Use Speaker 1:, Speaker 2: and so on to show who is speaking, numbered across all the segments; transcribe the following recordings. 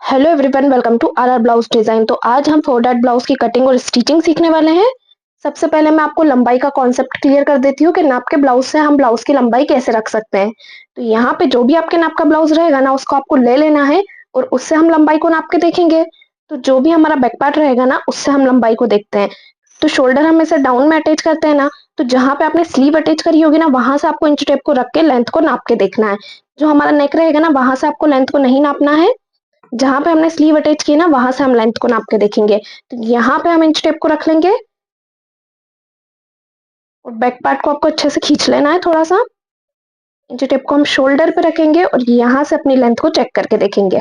Speaker 1: Hello everyone, welcome to our blouse design. तो आज हम 4 डैट ब्लाउज की कटिंग और स्टिचिंग सीखने वाले हैं। सबसे पहले मैं आपको लंबाई का कॉन्सेप्ट क्लियर कर देती हूँ कि नाप के ब्लाउज से हम ब्लाउज की लंबाई कैसे रख सकते हैं। तो यहाँ पे जो भी आपके नाप का ब्लाउज रहेगा ना, उसको आपको ले लेना है और उससे हम लंबाई को नाप के देखेंगे। तो जो भी हमारा बैक पार्ट रहेगा ना, उससे हम लंबाई को देखते हैं। तो शोल्डर हम इसे डाउन में अटैच करते हैं ना, तो जहां पे आपने स्लीव अटैच करी होगी ना, वहां से आपको इंच टेप को रख के लेंथ को नाप के देखना है। जो हमारा नेक रहेगा ना, वहां से आपको लेंथ को नहीं नापना है। जहां पे हमने स्लीव अटैच की ना, वहां से हम लेंथ को नाप के देखेंगे। तो यहाँ पे हम इंच टेप को रख लेंगे और बैक पार्ट को आपको अच्छे से खींच लेना है थोड़ा सा। इंच टेप को हम शोल्डर पे रखेंगे और यहाँ से अपनी लेंथ को चेक करके देखेंगे।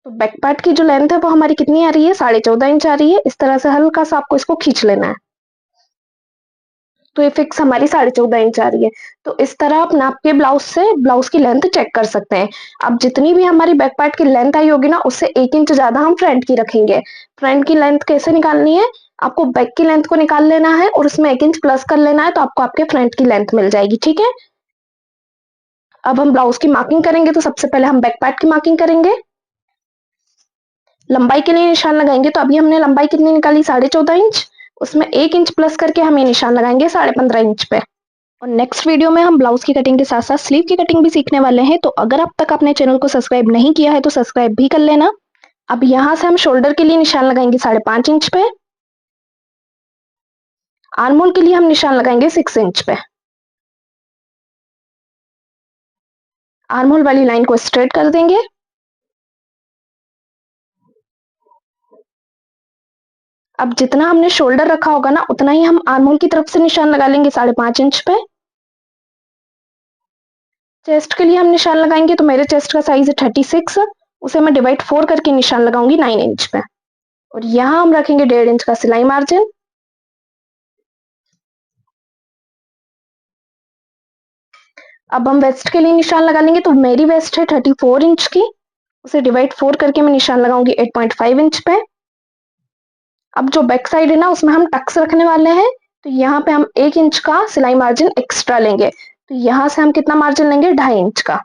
Speaker 1: तो बैक पार्ट की जो लेंथ है वो हमारी कितनी आ रही है, 14.5 इंच आ रही है। इस तरह से हल्का सा आपको इसको खींच लेना है। तो ये फिक्स हमारी 14.5 इंच आ रही है। तो इस तरह आप नाप के ब्लाउज से ब्लाउज की लेंथ चेक कर सकते हैं। अब जितनी भी हमारी बैक पार्ट की लेंथ आई होगी ना, उससे 1 इंच ज्यादा हम फ्रंट की रखेंगे। फ्रंट की लेंथ कैसे निकालनी है, आपको बैक की लेंथ को निकाल लेना है और उसमें 1 इंच प्लस कर लेना है, तो आपको आपके फ्रंट की लेंथ मिल जाएगी। ठीक है। अब हम ब्लाउज की मार्किंग करेंगे। तो सबसे पहले हम बैक पार्ट की मार्किंग करेंगे। लंबाई के लिए निशान लगाएंगे। तो अभी हमने लंबाई कितनी निकाली, 14.5 इंच। उसमें 1 इंच प्लस करके हम ये निशान लगाएंगे 15.5 इंच पे। और नेक्स्ट वीडियो में हम ब्लाउज की कटिंग के साथ साथ स्लीव की कटिंग भी सीखने वाले हैं। तो अगर अब तक आपने चैनल को सब्सक्राइब नहीं किया है तो सब्सक्राइब भी कर लेना। अब यहाँ से हम शोल्डर के लिए निशान लगाएंगे 5.5 इंच पे। आर्म होल के लिए हम निशान लगाएंगे 6 इंच पे। आर्म होल वाली लाइन को स्ट्रेट कर देंगे। अब जितना हमने शोल्डर रखा होगा ना, उतना ही हम आर्म होल की तरफ से निशान लगा लेंगे 5.5 इंच पे। चेस्ट के लिए हम निशान लगाएंगे। तो मेरे चेस्ट का साइज है 36। उसे मैं डिवाइड 4 करके निशान लगाऊंगी 9 इंच पे। और यहाँ हम रखेंगे 1.5 इंच का सिलाई मार्जिन। अब हम वेस्ट के लिए निशान लगा लेंगे। तो मेरी वेस्ट है 34 इंच की। उसे डिवाइड 4 करके मैं निशान लगाऊंगी 8.5 इंच पे। अब जो बैक साइड है ना, उसमें हम टक्स रखने वाले हैं। तो यहाँ पे हम 1 इंच का सिलाई मार्जिन एक्स्ट्रा लेंगे। तो यहाँ से हम कितना मार्जिन लेंगे, 2.5 इंच का।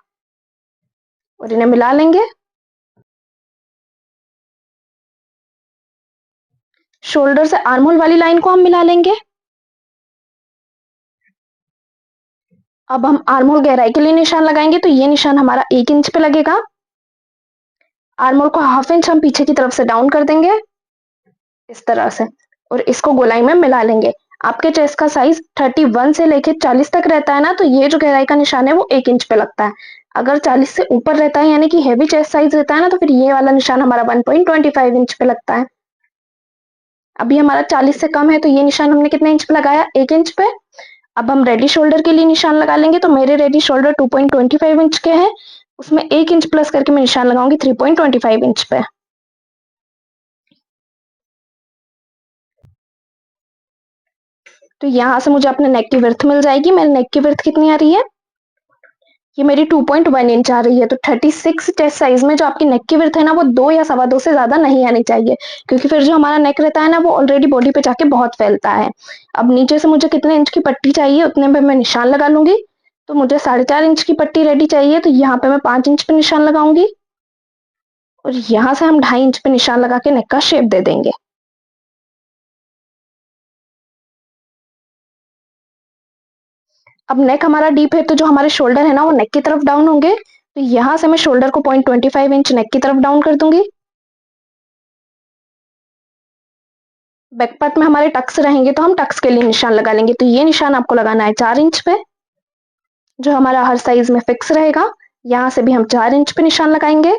Speaker 1: और इन्हें मिला लेंगे। शोल्डर से आर्म होल वाली लाइन को हम मिला लेंगे। अब हम आर्म होल गहराई के लिए निशान लगाएंगे। तो ये निशान हमारा 1 इंच पे लगेगा। आर्म होल को 1/2 इंच हम पीछे की तरफ से डाउन कर देंगे, इस तरह से। और इसको गोलाई में मिला लेंगे। आपके चेस्ट का साइज 31 से लेके 40 तक रहता है ना, तो ये जो गहराई का निशान है वो 1 इंच पे लगता है। अगर 40 से ऊपर रहता है, यानी कि हैवी चेस्ट साइज रहता है ना, तो फिर ये वाला निशान हमारा 1.25 इंच पे लगता है। अभी हमारा 40 से कम है, तो ये निशान हमने कितने इंच पे लगाया, 1 इंच पे। अब हम रेडी शोल्डर के लिए निशान लगा लेंगे। तो मेरे रेडी शोल्डर 2.25 इंच के हैं। उसमें 1 इंच प्लस करके मैं निशान लगाऊंगी 3.25 इंच पे। तो यहाँ से मुझे अपने नेक की विड्थ मिल जाएगी। मेरे नेक की विड्थ कितनी आ रही है, ये मेरी 2.1 इंच आ रही है। तो 36 चेस्ट साइज में जो आपकी नेक की विड्थ है ना, वो 2 या 2.25 से ज्यादा नहीं आनी चाहिए। क्योंकि फिर जो हमारा नेक रहता है ना, वो ऑलरेडी बॉडी पे जाके बहुत फैलता है। अब नीचे से मुझे कितने इंच की पट्टी चाहिए, उतने पे मैं निशान लगा लूंगी। तो मुझे 4.5 इंच की पट्टी रेडी चाहिए। तो यहाँ पे मैं 5 इंच पे निशान लगाऊंगी। और यहाँ से हम 2.5 इंच पे निशान लगा के नेक का शेप दे देंगे। अब नेक हमारा डीप है, तो जो हमारे शोल्डर है ना, वो नेक की तरफ डाउन होंगे। तो यहाँ से मैं शोल्डर को 0.25 इंच नेक की तरफ डाउन कर दूंगी। बैक पार्ट में हमारे टक्स रहेंगे, तो हम टक्स के लिए निशान लगा लेंगे। तो ये निशान आपको लगाना है 4 इंच पे, जो हमारा हर साइज में फिक्स रहेगा। यहाँ से भी हम 4 इंच पे निशान लगाएंगे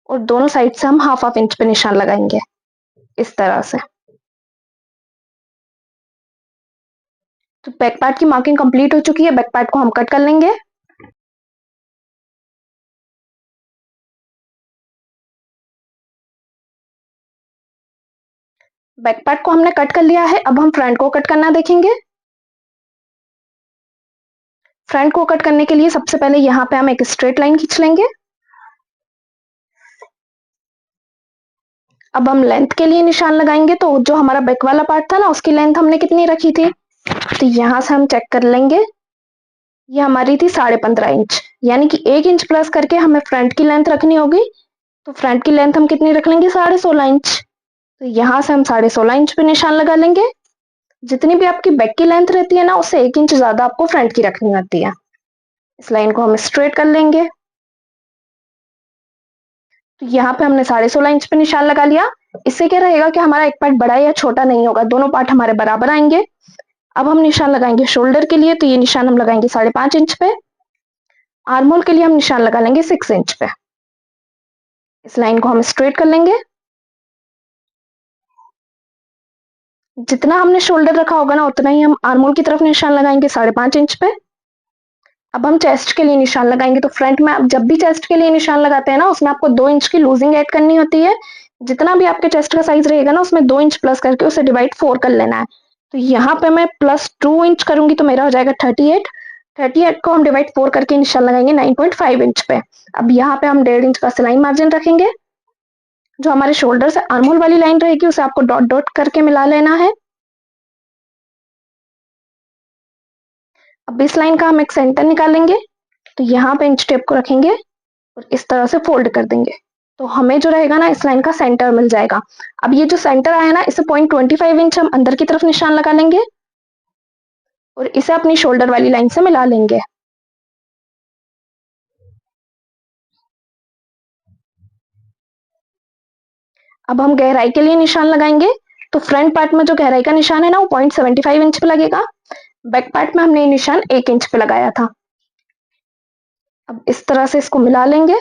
Speaker 1: और दोनों साइड से हम 1/2 इंच पे निशान लगाएंगे, इस तरह से। तो बैक पार्ट की मार्किंग कंप्लीट हो चुकी है। बैक पार्ट को हम कट कर लेंगे। बैक पार्ट को हमने कट कर लिया है। अब हम फ्रंट को कट करना देखेंगे। फ्रंट को कट करने के लिए सबसे पहले यहाँ पे हम एक स्ट्रेट लाइन खींच लेंगे। अब हम लेंथ के लिए निशान लगाएंगे। तो जो हमारा बैक वाला पार्ट था ना, उसकी लेंथ हमने कितनी रखी थी, तो यहाँ से हम चेक कर लेंगे। ये हमारी थी 15.5 इंच, यानी कि 1 इंच प्लस करके हमें फ्रंट की लेंथ रखनी होगी। तो फ्रंट की लेंथ हम कितनी रख लेंगे, 16.5 इंच। तो यहाँ से हम 16.5 इंच पे निशान लगा लेंगे। जितनी भी आपकी बैक की लेंथ रहती है ना, उससे 1 इंच ज्यादा आपको फ्रंट की रखनी होती है। इस लाइन को हम स्ट्रेट कर लेंगे। तो यहाँ पे हमने 16.5 इंच पे निशान लगा लिया। इससे क्या रहेगा कि हमारा एक पार्ट बड़ा या छोटा नहीं होगा, दोनों पार्ट हमारे बराबर आएंगे। अब हम निशान लगाएंगे शोल्डर के लिए, तो ये निशान हम लगाएंगे 5.5 इंच पे। आर्मोल के लिए हम निशान लगा लेंगे 6 इंच पे। इस लाइन को हम स्ट्रेट कर लेंगे। जितना हमने शोल्डर रखा होगा ना, उतना ही हम आर्मोल की तरफ निशान लगाएंगे 5.5 इंच पे। अब हम चेस्ट के लिए निशान लगाएंगे। तो फ्रंट में आप जब भी चेस्ट के लिए निशान लगाते हैं ना, उसमें आपको 2 इंच की लूजिंग ऐड करनी होती है। जितना भी आपके चेस्ट का साइज रहेगा ना, उसमें 2 इंच प्लस करके उसे डिवाइड 4 कर लेना है। तो यहाँ पे मैं +2 इंच करूंगी तो मेरा हो जाएगा 38। 38 को हम डिवाइड 4 करके निशान लगाएंगे 9.5 इंच पे। अब यहाँ पे हम 1.5 इंच का सिलाई मार्जिन रखेंगे। जो हमारे शोल्डर से आर्महोल वाली लाइन रहेगी, उसे आपको डॉट डॉट करके मिला लेना है। अब इस लाइन का हम एक सेंटर निकालेंगे। तो यहाँ पे इंच टेप को रखेंगे और इस तरह से फोल्ड कर देंगे। तो हमें जो रहेगा ना, इस लाइन का सेंटर मिल जाएगा। अब ये जो सेंटर आया ना, इसे 0.25 इंच हम अंदर की तरफ निशान लगा लेंगे और इसे अपनी शोल्डर वाली लाइन से मिला लेंगे। अब हम गहराई के लिए निशान लगाएंगे। तो फ्रंट पार्ट में जो गहराई का निशान है ना, वो 0.75 इंच पे लगेगा। बैक पार्ट में हमने ये निशान 1 इंच पे लगाया था। अब इस तरह से इसको मिला लेंगे।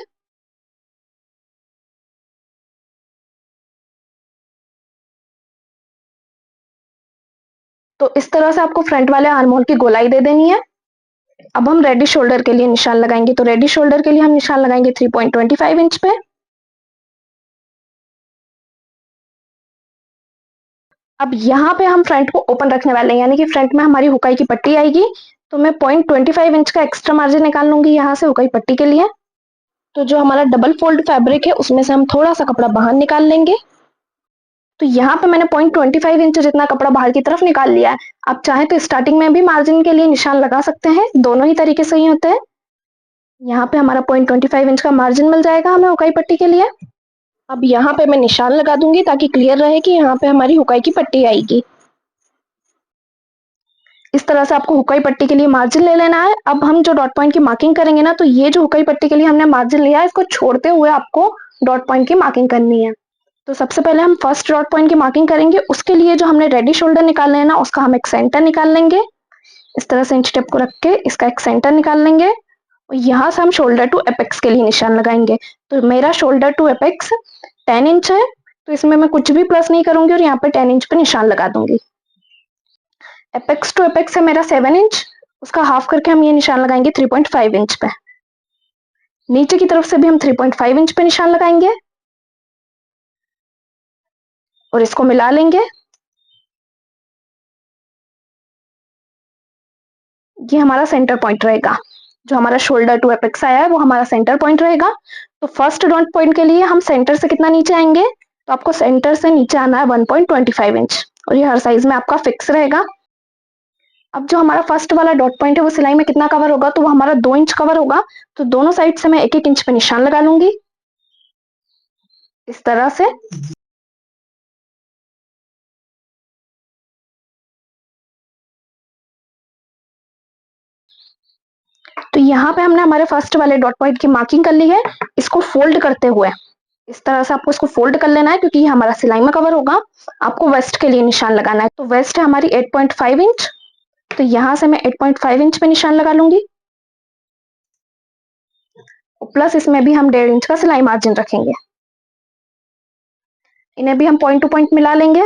Speaker 1: तो इस तरह से आपको फ्रंट वाले आर्महोल की गोलाई दे देनी है। अब हम रेडी शोल्डर के लिए निशान लगाएंगे। तो रेडी शोल्डर के लिए हम निशान लगाएंगे 3.25 इंच पे। अब यहाँ पे हम फ्रंट को ओपन रखने वाले हैं, यानी कि फ्रंट में हमारी हुकाई की पट्टी आएगी। तो मैं 0.25 इंच का एक्स्ट्रा मार्जिन निकाल लूंगी यहाँ से हुकाई पट्टी के लिए। तो जो हमारा डबल फोल्ड फैब्रिक है, उसमें से हम थोड़ा सा कपड़ा बाहर निकाल लेंगे। तो यहाँ पे मैंने 0.25 इंच जितना कपड़ा बाहर की तरफ निकाल लिया है। आप चाहे तो स्टार्टिंग में भी मार्जिन के लिए निशान लगा सकते हैं, दोनों ही तरीके सही होते हैं। यहाँ पे हमारा 0.25 इंच का मार्जिन मिल जाएगा हमें हुकाई पट्टी के लिए। अब यहाँ पे मैं निशान लगा दूंगी ताकि क्लियर रहे कि यहाँ पे हमारी हुकाई की पट्टी आएगी। इस तरह से आपको हुकाई पट्टी के लिए मार्जिन ले लेना है। अब हम जो डॉट पॉइंट की मार्किंग करेंगे ना, तो ये जो हुकाई पट्टी के लिए हमने मार्जिन लिया है, इसको छोड़ते हुए आपको डॉट पॉइंट की मार्किंग करनी है। तो सबसे पहले हम फर्स्ट डॉट पॉइंट की मार्किंग करेंगे। उसके लिए जो हमने रेडी शोल्डर निकालना है ना, उसका हम एक सेंटर निकाल लेंगे। इस तरह से इंच टेप को रख के इसका एक सेंटर निकाल लेंगे और यहाँ से हम शोल्डर टू एपेक्स के लिए निशान लगाएंगे। तो मेरा शोल्डर टू एपेक्स 10 इंच है। तो इसमें मैं कुछ भी प्लस नहीं करूंगी और यहाँ पे 10 इंच पे निशान लगा दूंगी। एपेक्स टू एपेक्स है मेरा 7 इंच, उसका हाफ करके हम ये निशान लगाएंगे 3.5 इंच पे। नीचे की तरफ से भी हम 3.5 इंच पे निशान लगाएंगे और इसको मिला लेंगे। ये हमारा सेंटर पॉइंट रहेगा। जो हमारा शोल्डर टू एपेक्स आया है, वो हमारा सेंटर पॉइंट रहेगा। तो फर्स्ट डॉट पॉइंट के लिए हम सेंटर से कितना नीचे आएंगे, तो आपको सेंटर से नीचे आना है 1.25 इंच, और ये हर साइज में आपका फिक्स रहेगा। अब जो हमारा फर्स्ट वाला डॉट पॉइंट है, वो सिलाई में कितना कवर होगा, तो वो हमारा 2 इंच कवर होगा। तो दोनों साइड से मैं 1-1 इंच पे निशान लगा लूंगी इस तरह से। तो यहाँ पे हमने हमारे फर्स्ट वाले डॉट पॉइंट की मार्किंग कर ली है। इसको फोल्ड करते हुए इस तरह से आपको इसको फोल्ड कर लेना है, क्योंकि ये हमारा सिलाई में कवर होगा। आपको वेस्ट के लिए निशान लगाना है। तो वेस्ट है हमारी 8.5 इंच। तो यहाँ से मैं 8.5 इंच पे निशान लगा लूंगी। प्लस इसमें भी हम 1.5 इंच का सिलाई मार्जिन रखेंगे। इन्हें भी हम पॉइंट टू पॉइंट मिला लेंगे।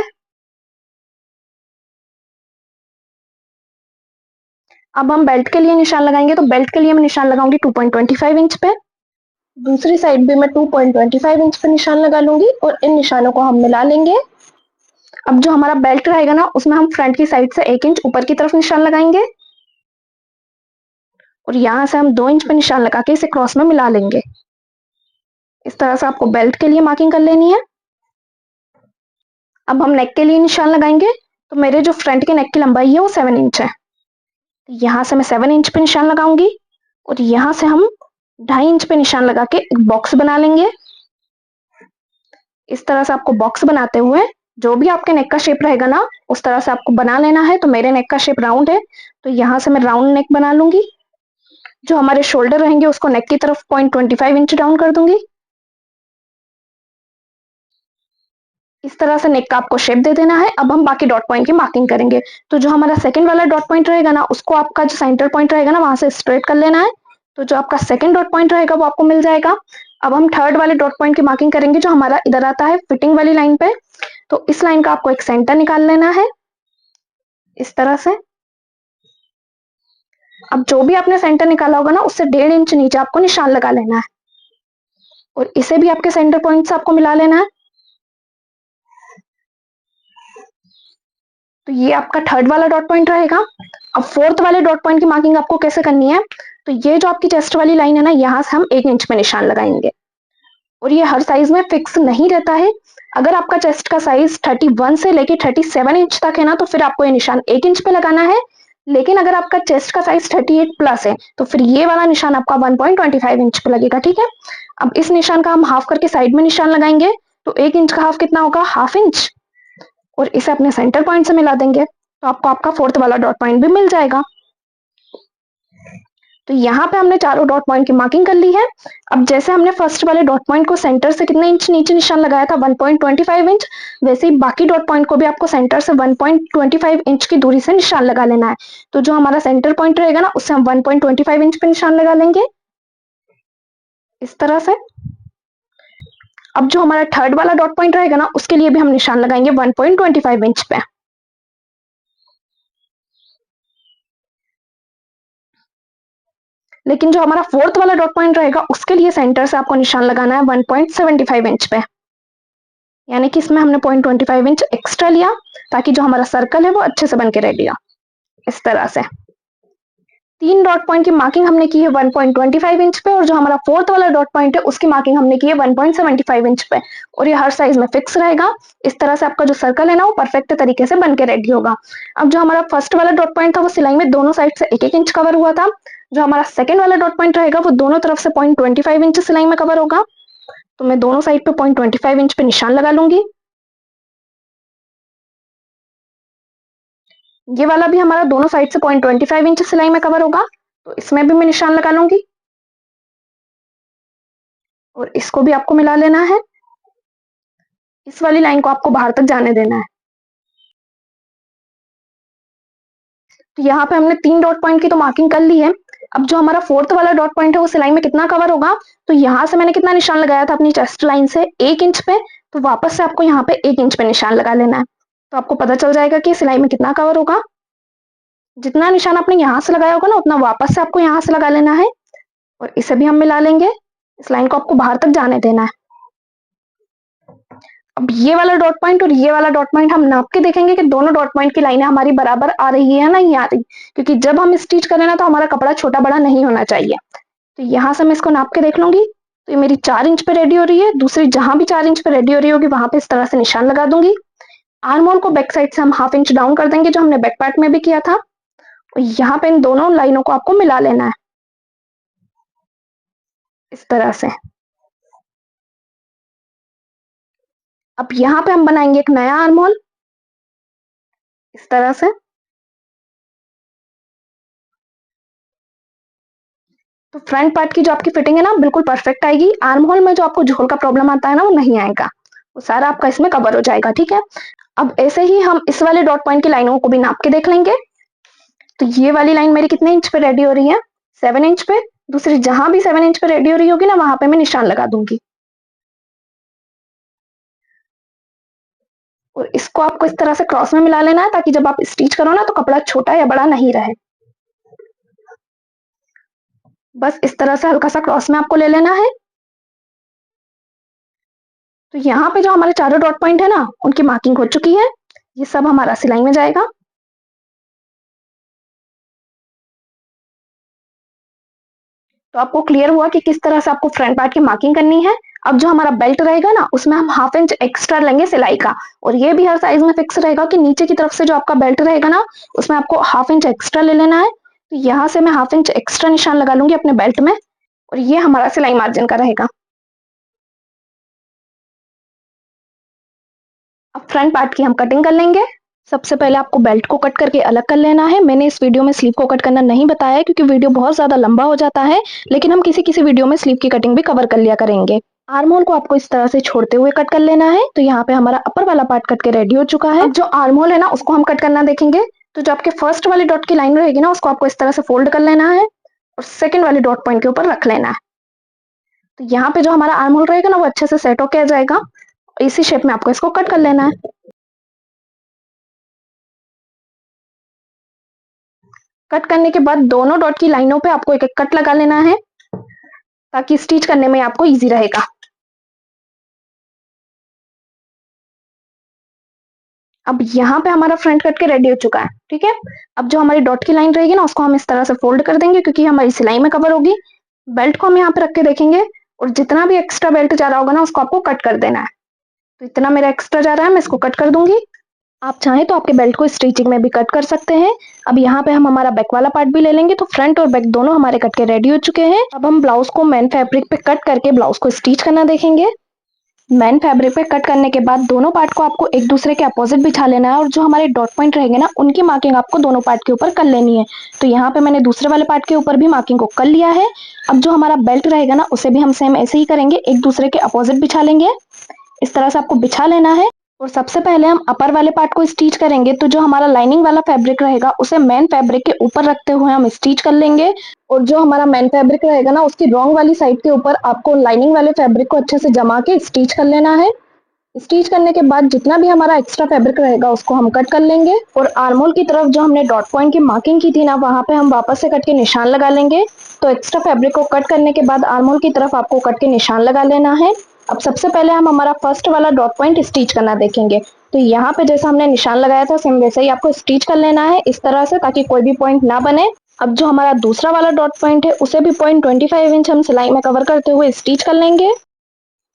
Speaker 1: अब हम बेल्ट के लिए निशान लगाएंगे। तो बेल्ट के लिए मैं निशान लगाऊंगी 2.25 इंच पे। दूसरी साइड भी मैं 2.25 इंच पे निशान लगा लूंगी और इन निशानों को हम मिला लेंगे। अब जो हमारा बेल्ट रहेगा ना, उसमें हम फ्रंट की साइड से 1 इंच ऊपर की तरफ निशान लगाएंगे और यहाँ से हम 2 इंच पे निशान लगा के इसे क्रॉस में मिला लेंगे। इस तरह से आपको बेल्ट के लिए मार्किंग कर लेनी है। अब हम नेक के लिए निशान लगाएंगे। तो मेरे जो फ्रंट के नेक की लंबाई है, वो 7 इंच है। तो यहाँ से मैं 7 इंच पे निशान लगाऊंगी और यहाँ से हम 2.5 इंच पे निशान लगा के एक बॉक्स बना लेंगे। इस तरह से आपको बॉक्स बनाते हुए जो भी आपके नेक का शेप रहेगा ना उस तरह से आपको बना लेना है। तो मेरे नेक का शेप राउंड है, तो यहाँ से मैं राउंड नेक बना लूंगी। जो हमारे शोल्डर रहेंगे उसको नेक की तरफ 0.25 इंच डाउन कर दूंगी। इस तरह से नेक का आपको शेप दे देना है। अब हम बाकी डॉट पॉइंट की मार्किंग करेंगे। तो जो हमारा सेकंड वाला डॉट पॉइंट रहेगा ना उसको आपका जो सेंटर पॉइंट रहेगा ना वहां से स्ट्रेट कर लेना है। तो जो आपका सेकंड डॉट पॉइंट रहेगा वो आपको मिल जाएगा। अब हम थर्ड वाले डॉट पॉइंट की मार्किंग करेंगे जो हमारा इधर आता है फिटिंग वाली लाइन पे। तो इस लाइन का आपको एक सेंटर निकाल लेना है इस तरह से। अब जो भी आपने सेंटर निकाला होगा ना उससे 1.5 इंच नीचे आपको निशान लगा लेना है और इसे भी आपके सेंटर पॉइंट से आपको मिला लेना है। तो ये आपका थर्ड वाला डॉट पॉइंट रहेगा। अब फोर्थ वाले डॉट पॉइंट की मार्किंग आपको कैसे करनी है, तो ये जो आपकी चेस्ट वाली लाइन है ना यहाँ से हम 1 इंच पे निशान लगाएंगे और ये हर साइज में फिक्स नहीं रहता है। अगर आपका चेस्ट का साइज 31 से लेके 37 इंच तक है ना तो फिर आपको ये निशान 1 इंच पे लगाना है। लेकिन अगर आपका चेस्ट का साइज 38 प्लस है तो फिर ये वाला निशान आपका 1.25 इंच पे लगेगा, ठीक है। अब इस निशान का हम हाफ करके साइड में निशान लगाएंगे। तो 1 इंच का हाफ कितना होगा, हाफ इंच, और इसे अपने सेंटर पॉइंट से मिला देंगे तो आपको आपका फोर्थ वाला डॉट पॉइंट भी मिल जाएगा। तो यहाँ पे हमने चारों डॉट पॉइंट की मार्किंग कर ली है। अब जैसे हमने फर्स्ट वाले डॉट पॉइंट को सेंटर से कितने इंच नीचे निशान लगाया था 1.25 इंच, वैसे ही बाकी डॉट पॉइंट को भी आपको सेंटर से 1.25 इंच की दूरी से निशान लगा लेना है। तो जो हमारा सेंटर पॉइंट रहेगा ना उससे हम 1.25 इंच पे निशान लगा लेंगे इस तरह से। अब जो हमारा थर्ड वाला डॉट पॉइंट रहेगा ना उसके लिए भी हम निशान लगाएंगे 1.25 इंच पे। लेकिन जो हमारा फोर्थ वाला डॉट पॉइंट रहेगा उसके लिए सेंटर से आपको निशान लगाना है 1.75 इंच पे। यानी कि इसमें हमने 0.25 इंच एक्स्ट्रा लिया ताकि जो हमारा सर्कल है वो अच्छे से बन के रेडी हो इस तरह से। तीन डॉट पॉइंट की मार्किंग हमने की है 1.25 इंच पे और जो हमारा फोर्थ वाला डॉट पॉइंट है उसकी मार्किंग हमने की है 1.75 इंच पे और ये हर साइज में फिक्स रहेगा। इस तरह से आपका जो सर्कल है ना वो परफेक्ट तरीके से बन के रेडी होगा। अब जो हमारा फर्स्ट वाला डॉट पॉइंट था वो सिलाई में दोनों साइड से 1-1 इंच कवर हुआ था। जो हमारा सेकंड वाला डॉट पॉइंट रहेगा वो दोनों तरफ से 0.25 इंच सिलाई में कवर होगा। तो मैं दोनों साइड पे 0.25 इंच पे निशान लगा लूंगी। ये वाला भी हमारा दोनों साइड से 0.25 इंच सिलाई में कवर होगा, तो इसमें भी मैं निशान लगा लूंगी और इसको भी आपको मिला लेना है। इस वाली लाइन को आपको बाहर तक जाने देना है। तो यहाँ पे हमने 3 डॉट पॉइंट की तो मार्किंग कर ली है। अब जो हमारा फोर्थ वाला डॉट पॉइंट है वो सिलाई में कितना कवर होगा, तो यहाँ से मैंने कितना निशान लगाया था अपनी चेस्ट लाइन से 1 इंच पे, तो वापस से आपको यहाँ पे 1 इंच पे निशान लगा लेना है। तो आपको पता चल जाएगा कि सिलाई में कितना कवर होगा। जितना निशान आपने यहाँ से लगाया होगा ना उतना वापस से आपको यहाँ से लगा लेना है और इसे भी हम मिला लेंगे। इस लाइन को आपको बाहर तक जाने देना है। अब ये वाला डॉट पॉइंट और ये वाला डॉट पॉइंट हम नाप के देखेंगे कि दोनों डॉट पॉइंट की लाइनें हमारी बराबर आ रही है नहीं आ रही, क्योंकि जब हम स्टिच करें ना तो हमारा कपड़ा छोटा बड़ा नहीं होना चाहिए। तो यहाँ से मैं इसको नाप के देख लूंगी। तो ये मेरी 4 इंच पे रेडी हो रही है। दूसरी जहां भी 4 इंच पे रेडी हो रही होगी वहां पे इस तरह से निशान लगा दूंगी। आर्म होल को बैक साइड से हम 1/2 इंच डाउन कर देंगे जो हमने बैक पार्ट में भी किया था और यहाँ पे इन दोनों लाइनों को आपको मिला लेना है इस तरह से। अब यहाँ पे हम बनाएंगे एक नया आर्म होल इस तरह से। तो फ्रंट पार्ट की जो आपकी फिटिंग है ना बिल्कुल परफेक्ट आएगी। आर्म होल में जो आपको झोल का प्रॉब्लम आता है ना वो नहीं आएगा, वो सारा आपका इसमें कवर हो जाएगा, ठीक है। अब ऐसे ही हम इस वाले डॉट पॉइंट की लाइनों को भी नाप के देख लेंगे। तो ये वाली लाइन मेरी कितने इंच पे रेडी हो रही है, 7 इंच पे। दूसरी जहां भी 7 इंच पे रेडी हो रही होगी ना वहां पे मैं निशान लगा दूंगी और इसको आपको इस तरह से क्रॉस में मिला लेना है ताकि जब आप स्टिच करो ना तो कपड़ा छोटा या बड़ा नहीं रहे। बस इस तरह से हल्का सा क्रॉस में आपको ले लेना है। तो यहाँ पे जो हमारे चारों डॉट पॉइंट है ना उनकी मार्किंग हो चुकी है। ये सब हमारा सिलाई में जाएगा। तो आपको क्लियर हुआ कि किस तरह से आपको फ्रंट पार्ट की मार्किंग करनी है। अब जो हमारा बेल्ट रहेगा ना उसमें हम 1/2 इंच एक्स्ट्रा लेंगे सिलाई का और ये भी हर साइज में फिक्स रहेगा कि नीचे की तरफ से जो आपका बेल्ट रहेगा ना उसमें आपको 1/2 इंच एक्स्ट्रा ले लेना है। तो यहाँ से मैं 1/2 इंच एक्स्ट्रा निशान लगा लूंगी अपने बेल्ट में और ये हमारा सिलाई मार्जिन का रहेगा। अब फ्रंट पार्ट की हम कटिंग कर लेंगे। सबसे पहले आपको बेल्ट को कट करके अलग कर लेना है। मैंने इस वीडियो में स्लीव को कट करना नहीं बताया है क्योंकि वीडियो बहुत ज़्यादा लंबा हो जाता है, लेकिन हम किसी किसी वीडियो में स्लीव की कटिंग भी कवर कर लिया करेंगे। आर्म होल को आपको इस तरह से छोड़ते हुए कट कर लेना है। तो यहाँ पे हमारा अपर वाला पार्ट कट के रेडी हो चुका है। अब जो आर्म होल है ना उसको हम कट करना देखेंगे। तो जो आपके फर्स्ट वाली डॉट की लाइन रहेगी ना उसको आपको इस तरह से फोल्ड कर लेना है और सेकेंड वाली डॉट पॉइंट के ऊपर रख लेना है। तो यहाँ पे जो हमारा आर्म होल रहेगा ना वो अच्छे से सेट होके आ जाएगा। इसी शेप में आपको इसको कट कर लेना है। कट करने के बाद दोनों डॉट की लाइनों पे आपको एक एक कट लगा लेना है ताकि स्टिच करने में आपको इजी रहेगा। अब यहाँ पे हमारा फ्रंट कट के रेडी हो चुका है, ठीक है। अब जो हमारी डॉट की लाइन रहेगी ना उसको हम इस तरह से फोल्ड कर देंगे क्योंकि हमारी सिलाई में कवर होगी। बेल्ट को हम यहाँ पे रख के देखेंगे और जितना भी एक्स्ट्रा बेल्ट जा रहा होगा ना उसको आपको कट कर देना है। तो इतना मेरा एक्स्ट्रा जा रहा है, मैं इसको कट कर दूंगी। आप चाहें तो आपके बेल्ट को स्टिचिंग में भी कट कर सकते हैं। अब यहाँ पे हम हमारा बैक वाला पार्ट भी ले लेंगे। तो फ्रंट और बैक दोनों हमारे कट के रेडी हो चुके हैं। अब हम ब्लाउज को मेन फैब्रिक पे कट करके ब्लाउज को स्टिच करना देखेंगे। मेन फैब्रिक पे कट करने के बाद दोनों पार्ट को आपको एक दूसरे के अपोजिट बिछा लेना है और जो हमारे डॉट पॉइंट रहेंगे ना उनकी मार्किंग आपको दोनों पार्ट के ऊपर कर लेनी है। तो यहाँ पे मैंने दूसरे वाले पार्ट के ऊपर भी मार्किंग को कर लिया है। अब जो हमारा बेल्ट रहेगा ना उसे भी हम सेम ऐसे ही करेंगे, एक दूसरे के अपोजिट बिछा लेंगे। इस तरह से आपको बिछा लेना है। और सबसे पहले हम अपर वाले पार्ट को स्टिच करेंगे। तो जो हमारा लाइनिंग वाला फैब्रिक रहेगा उसे मेन फैब्रिक के ऊपर रखते हुए हम स्टिच कर लेंगे। और जो हमारा मेन फैब्रिक रहेगा ना उसकी रॉन्ग वाली साइड के ऊपर आपको लाइनिंग वाले फैब्रिक को अच्छे से जमा के स्टिच कर लेना है। स्टिच करने के बाद जितना भी हमारा एक्स्ट्रा फैब्रिक रहेगा उसको हम कट कर लेंगे और आर्महोल की तरफ जो हमने डॉट पॉइंट की मार्किंग की थी ना वहां पे हम वापस से कट के निशान लगा लेंगे। तो एक्स्ट्रा फैब्रिक को कट करने के बाद आर्महोल की तरफ आपको कट के निशान लगा लेना है। अब सबसे पहले हम हमारा फर्स्ट वाला डॉट पॉइंट स्टिच करना देखेंगे। तो यहाँ पे जैसा हमने निशान लगाया था सेम वैसे ही आपको स्टिच कर लेना है इस तरह से, ताकि कोई भी पॉइंट ना बने। अब जो हमारा दूसरा वाला डॉट पॉइंट है उसे भी 0.25 इंच हम सिलाई में कवर करते हुए स्टिच कर लेंगे।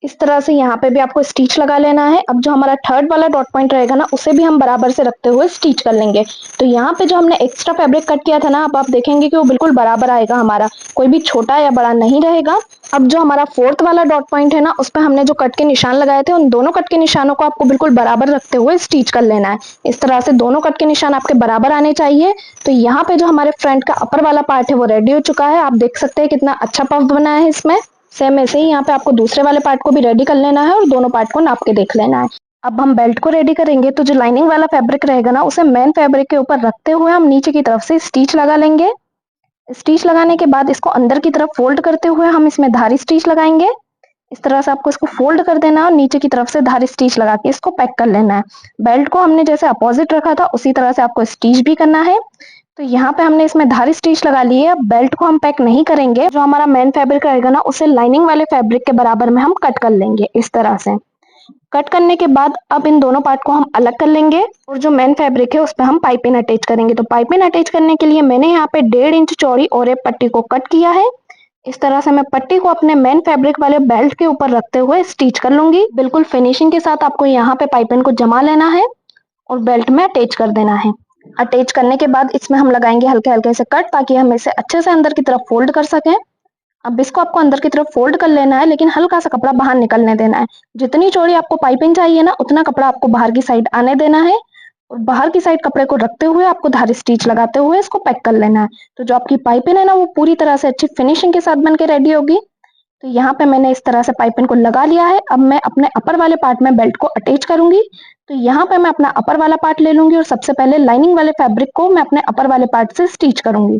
Speaker 1: इस तरह से यहाँ पे भी आपको स्टिच लगा लेना है। अब जो हमारा थर्ड वाला डॉट पॉइंट रहेगा ना उसे भी हम बराबर से रखते हुए स्टिच कर लेंगे। तो यहाँ पे जो हमने एक्स्ट्रा फैब्रिक कट किया था ना अब आप देखेंगे कि वो बिल्कुल बराबर आएगा, हमारा कोई भी छोटा या बड़ा नहीं रहेगा। अब जो हमारा फोर्थ वाला डॉट पॉइंट है ना उस पर हमने जो कट के निशान लगाए थे उन दोनों कट के निशानों को आपको बिल्कुल बराबर रखते हुए स्टिच कर लेना है। इस तरह से दोनों कट के निशान आपके बराबर आने चाहिए। तो यहाँ पे जो हमारे फ्रंट का अपर वाला पार्ट है वो रेडी हो चुका है। आप देख सकते हैं कितना अच्छा पफ बना है इसमें। सेम ऐसे ही यहाँ पे आपको दूसरे वाले पार्ट को भी रेडी कर लेना है और दोनों पार्ट को नाप के देख लेना है। अब हम बेल्ट को रेडी करेंगे। तो जो लाइनिंग वाला फैब्रिक रहेगा ना उसे मेन फैब्रिक के ऊपर रखते हुए हम नीचे की तरफ से स्टिच लगा लेंगे। स्टिच लगाने के बाद इसको अंदर की तरफ फोल्ड करते हुए हम इसमें धारी स्टिच लगाएंगे। इस तरह से आपको इसको फोल्ड कर देना है और नीचे की तरफ से धारी स्टिच लगा के इसको पैक कर लेना है। बेल्ट को हमने जैसे अपोजिट रखा था उसी तरह से आपको स्टिच भी करना है। तो यहाँ पे हमने इसमें धारी स्टिच लगा ली है। अब बेल्ट को हम पैक नहीं करेंगे, जो हमारा मेन फैब्रिक रहेगा ना उसे लाइनिंग वाले फैब्रिक के बराबर में हम कट कर लेंगे इस तरह से। कट करने के बाद अब इन दोनों पार्ट को हम अलग कर लेंगे और जो मेन फैब्रिक है उस पर हम पाइपिंग अटैच करेंगे। तो पाइपिंग अटैच करने के लिए मैंने यहाँ पे 1.5 इंच चौड़ी और एक पट्टी को कट किया है। इस तरह से मैं पट्टी को अपने मेन फैब्रिक वाले बेल्ट के ऊपर रखते हुए स्टिच कर लूंगी। बिल्कुल फिनिशिंग के साथ आपको यहाँ पे पाइपिंग को जमा लेना है और बेल्ट में अटैच कर देना है। अटैच करने के बाद इसमें हम लगाएंगे हल्के हल्के से कट, ताकि हम इसे अच्छे से अंदर की तरफ फोल्ड कर सकें। अब इसको आपको अंदर की तरफ फोल्ड कर लेना है, लेकिन हल्का सा कपड़ा बाहर निकलने देना है। जितनी चौड़ी आपको पाइपिंग चाहिए ना उतना कपड़ा आपको बाहर की साइड आने देना है और बाहर की साइड कपड़े को रखते हुए आपको धारी स्टिच लगाते हुए इसको पैक कर लेना है। तो जो आपकी पाइपिंग है ना वो पूरी तरह से अच्छी फिनिशिंग के साथ बन के रेडी होगी। तो यहाँ पे मैंने इस तरह से पाइपिंग को लगा लिया है। अब मैं अपने अपर वाले पार्ट में बेल्ट को अटैच करूंगी। तो यहाँ पे मैं अपना अपर वाला पार्ट ले लूंगी और सबसे पहले लाइनिंग वाले फैब्रिक को मैं अपने अपर वाले पार्ट से स्टिच करूंगी।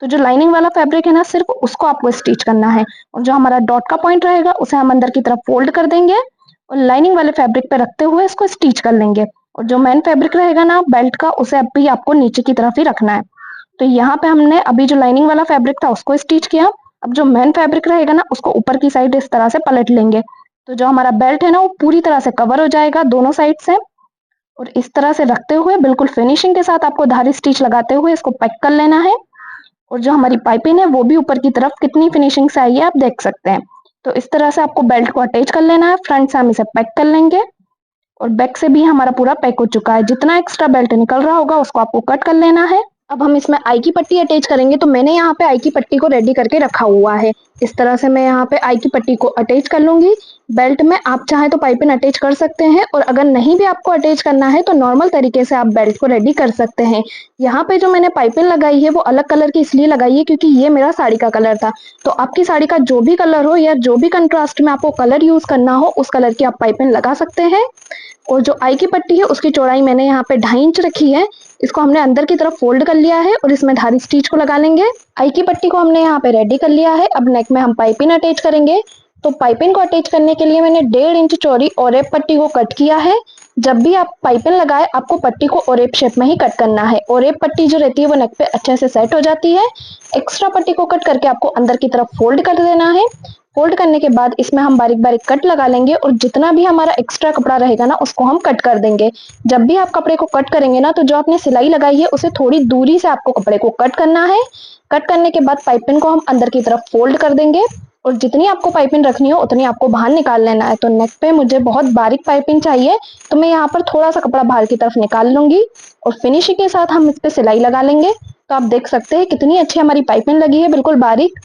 Speaker 1: तो जो लाइनिंग वाला फैब्रिक है ना सिर्फ उसको आपको स्टिच करना है और जो हमारा डॉट का पॉइंट रहेगा उसे हम अंदर की तरफ फोल्ड कर देंगे और लाइनिंग वाले फैब्रिक पे रखते हुए इसको स्टिच कर लेंगे। और जो मेन फैब्रिक रहेगा ना बेल्ट का उसे अब भी आपको नीचे की तरफ ही रखना है। तो यहाँ पे हमने अभी जो लाइनिंग वाला फैब्रिक था उसको स्टिच किया। अब जो मेन फैब्रिक रहेगा ना उसको ऊपर की साइड इस तरह से पलट लेंगे। तो जो हमारा बेल्ट है ना वो पूरी तरह से कवर हो जाएगा दोनों साइड से। और इस तरह से रखते हुए बिल्कुल फिनिशिंग के साथ आपको धारी स्टिच लगाते हुए इसको पैक कर लेना है। और जो हमारी पाइपिंग है वो भी ऊपर की तरफ कितनी फिनिशिंग से आई है आप देख सकते हैं। तो इस तरह से आपको बेल्ट को अटैच कर लेना है। फ्रंट से हम इसे पैक कर लेंगे और बैक से भी हमारा पूरा पैक हो चुका है। जितना एक्स्ट्रा बेल्ट निकल रहा होगा उसको आपको कट कर लेना है। अब हम इसमें आई की पट्टी अटैच करेंगे, तो मैंने यहाँ पे आई की पट्टी को रेडी करके रखा हुआ है। इस तरह से मैं यहाँ पे आई की पट्टी को अटैच कर लूंगी। बेल्ट में आप चाहे तो पाइपिंग अटैच कर सकते हैं, और अगर नहीं भी आपको अटैच करना है तो नॉर्मल तरीके से आप बेल्ट को रेडी कर सकते हैं। यहाँ पे जो मैंने पाइपिंग लगाई है वो अलग कलर की इसलिए लगाई है क्योंकि ये मेरा साड़ी का कलर था। तो आपकी साड़ी का जो भी कलर हो या जो भी कंट्रास्ट में आपको कलर यूज करना हो उस कलर की आप पाइपिंग लगा सकते हैं। और जो आई की पट्टी है उसकी चौड़ाई मैंने यहाँ पे 2.5 इंच रखी है। इसको हमने अंदर की तरफ फोल्ड कर लिया है और इसमें धारी स्टिच को लगा लेंगे। आई की पट्टी को हमने यहाँ पे रेडी कर लिया है। अब नेक में हम पाइपिंग अटैच करेंगे। तो पाइपिंग को अटैच करने के लिए मैंने 1.5 इंच चौड़ी ओरेप पट्टी को कट किया है। जब भी आप पाइपिंग लगाए आपको पट्टी को ओरेप शेप में ही कट करना है। ओरेप पट्टी जो रहती है वो नेक पे अच्छे से सेट हो जाती है। एक्स्ट्रा पट्टी को कट करके आपको अंदर की तरफ फोल्ड कर देना है। फोल्ड करने के बाद इसमें हम बारीक बारीक कट लगा लेंगे और जितना भी हमारा एक्स्ट्रा कपड़ा रहेगा ना उसको हम कट कर देंगे। जब भी आप कपड़े को कट करेंगे ना तो जो आपने सिलाई लगाई है उसे थोड़ी दूरी से आपको कपड़े को कट करना है। कट करने के बाद पाइपिंग को हम अंदर की तरफ फोल्ड कर देंगे और जितनी आपको पाइपिंग रखनी हो उतनी आपको बाहर निकाल लेना है। तो नेक पे मुझे बहुत बारीक पाइपिंग चाहिए, तो मैं यहाँ पर थोड़ा सा कपड़ा बाहर की तरफ निकाल लूंगी और फिनिशिंग के साथ हम इस पे सिलाई लगा लेंगे। तो आप देख सकते हैं कितनी अच्छी हमारी पाइपिंग लगी है, बिल्कुल बारीक।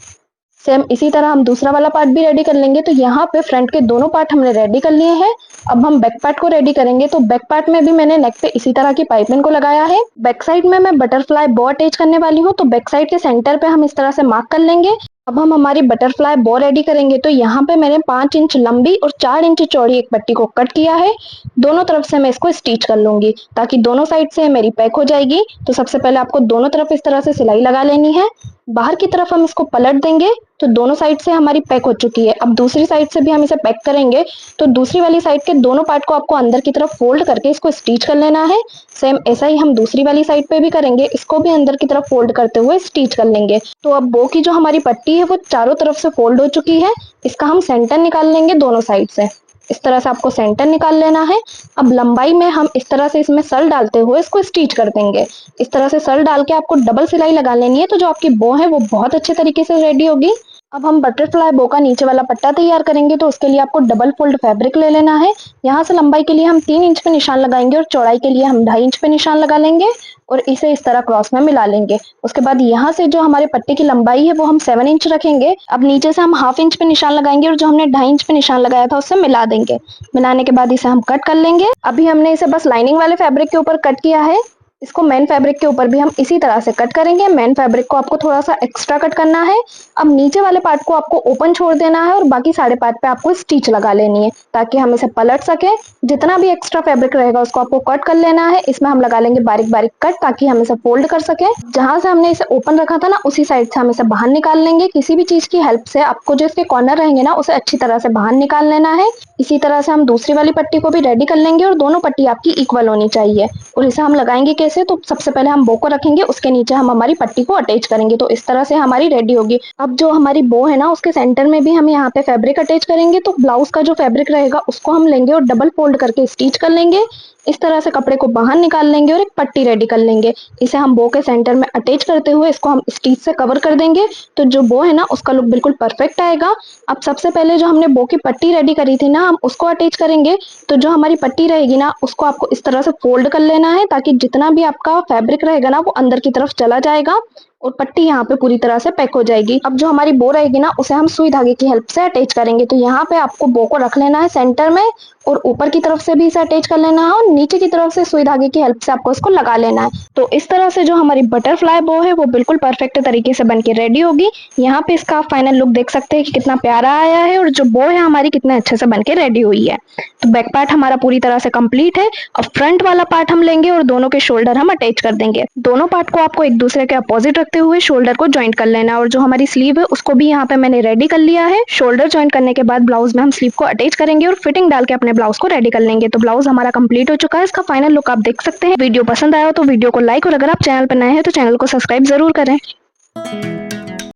Speaker 1: सेम इसी तरह हम दूसरा वाला पार्ट भी रेडी कर लेंगे। तो यहाँ पे फ्रंट के दोनों पार्ट हमने रेडी कर लिए हैं। अब हम बैक पार्ट को रेडी करेंगे। तो बैक पार्ट में भी मैंने नेक पे इसी तरह की पाइपिंग को लगाया है। बैक साइड में मैं बटरफ्लाई बो अटैच करने वाली हूँ, तो बैक साइड के सेंटर पे हम इस तरह से मार्क कर लेंगे। अब हम हमारी बटरफ्लाई बो रेडी करेंगे। तो यहाँ पे मैंने 5 इंच लंबी और 4 इंच चौड़ी एक पट्टी को कट किया है। दोनों तरफ से मैं इसको स्टिच कर लूंगी ताकि दोनों साइड से मेरी पैक हो जाएगी। तो सबसे पहले आपको दोनों तरफ इस तरह से सिलाई लगा लेनी है। बाहर की तरफ हम इसको पलट देंगे तो दोनों साइड से हमारी पैक हो चुकी है। अब दूसरी साइड से भी हम इसे पैक करेंगे। तो दूसरी वाली साइड के दोनों पार्ट को आपको अंदर की तरफ फोल्ड करके इसको स्टिच कर लेना है। सेम ऐसा ही हम दूसरी वाली साइड पे भी करेंगे, इसको भी अंदर की तरफ फोल्ड करते हुए स्टिच कर लेंगे। तो अब बो की जो हमारी पट्टी है वो चारों तरफ से फोल्ड हो चुकी है। इसका हम सेंटर निकाल लेंगे दोनों साइड से। इस तरह से आपको सेंटर निकाल लेना है। अब लंबाई में हम इस तरह से इसमें सल डालते हुए इसको स्टिच कर देंगे। इस तरह से सल डाल के आपको डबल सिलाई लगा लेनी है, तो जो आपकी बो है वो बहुत अच्छे तरीके से रेडी होगी। अब हम बटरफ्लाई बो का नीचे वाला पट्टा तैयार करेंगे। तो उसके लिए आपको डबल फोल्ड फैब्रिक ले लेना है। यहाँ से लंबाई के लिए हम 3 इंच पे निशान लगाएंगे और चौड़ाई के लिए हम 2.5 इंच पे निशान लगा लेंगे और इसे इस तरह क्रॉस में मिला लेंगे। उसके बाद यहाँ से जो हमारे पट्टे की लंबाई है वो हम 7 इंच रखेंगे। अब नीचे से हम 1/2 इंच पे निशान लगाएंगे और जो हमने 2.5 इंच पे निशान लगाया था उससे मिला देंगे। मिलाने के बाद इसे हम कट कर लेंगे। अभी हमने इसे बस लाइनिंग वाले फैब्रिक के ऊपर कट किया है। इसको मेन फैब्रिक के ऊपर भी हम इसी तरह से कट करेंगे। मेन फैब्रिक को आपको थोड़ा सा एक्स्ट्रा कट करना है। अब नीचे वाले पार्ट को आपको ओपन छोड़ देना है और बाकी सारे पार्ट पे आपको स्टिच लगा लेनी है ताकि हम इसे पलट सके। जितना भी एक्स्ट्रा फैब्रिक रहेगा उसको आपको कट कर लेना है। इसमें हम लगा लेंगे बारीक बारीक कट ताकि हम इसे फोल्ड कर सके। जहां से हमने इसे ओपन रखा था ना उसी साइड से हम इसे बाहर निकाल लेंगे। किसी भी चीज की हेल्प से आपको जो इसके कॉर्नर रहेंगे ना उसे अच्छी तरह से बाहर निकाल लेना है। इसी तरह से हम दूसरी वाली पट्टी को भी रेडी कर लेंगे और दोनों पट्टी आपकी इक्वल होनी चाहिए। और इसे हम लगाएंगे कैसे, तो सबसे पहले हम बो को रखेंगे, उसके नीचे हम हमारी पट्टी को अटैच करेंगे। तो इस तरह से हमारी रेडी होगी। अब जो हमारी बो है ना उसके सेंटर में भी हम यहाँ पे फैब्रिक अटैच करेंगे। तो ब्लाउज का जो फैब्रिक रहेगा उसको हम लेंगे और डबल फोल्ड करके स्टिच कर लेंगे। इस तरह से कपड़े को बाहर निकाल लेंगे और एक पट्टी रेडी कर लेंगे। इसे हम बो के सेंटर में अटैच करते हुए इसको हम स्टिच से कवर कर देंगे। तो जो बो है ना उसका लुक बिल्कुल परफेक्ट आएगा। अब सबसे पहले जो हमने बो की पट्टी रेडी करी थी ना हम उसको अटैच करेंगे। तो जो हमारी पट्टी रहेगी ना उसको आपको इस तरह से फोल्ड कर लेना है ताकि जितना भी आपका फैब्रिक रहेगा ना वो अंदर की तरफ चला जाएगा और पट्टी यहाँ पे पूरी तरह से पैक हो जाएगी। अब जो हमारी बो रहेगी ना उसे हम सुई धागे की हेल्प से अटैच करेंगे। तो यहाँ पे आपको बो को रख लेना है सेंटर में और ऊपर की तरफ से भी इसे अटैच कर लेना है और नीचे की तरफ से सुई धागे की हेल्प से आपको इसको लगा लेना है। तो इस तरह से जो हमारी बटरफ्लाई बो है वो बिल्कुल परफेक्ट तरीके से बनके रेडी होगी। यहाँ पे इसका फाइनल लुक देख सकते हैं कि कितना प्यारा आया है और जो बो है हमारी कितने अच्छे से बनके रेडी हुई है। तो बैक पार्ट हमारा पूरी तरह से कंप्लीट है। अब फ्रंट वाला पार्ट हम लेंगे और दोनों के शोल्डर हम अटैच कर देंगे। दोनों पार्ट को आपको एक दूसरे के अपोजिट रखते हुए शोल्डर को ज्वाइंट कर लेना है और जो हमारी स्लीव है उसको भी यहाँ पे मैंने रेडी कर लिया है। शोल्डर ज्वाइंट करने के बाद ब्लाउज में हम स्लीव को अटैच करेंगे और फिटिंग डाल के अपने ब्लाउज को रेडी कर लेंगे। तो ब्लाउज हमारा कंप्लीट हो चुका है। इसका फाइनल लुक आप देख सकते हैं। वीडियो पसंद आया तो वीडियो को लाइक और अगर आप चैनल पर नए हैं तो चैनल को सब्सक्राइब जरूर करें।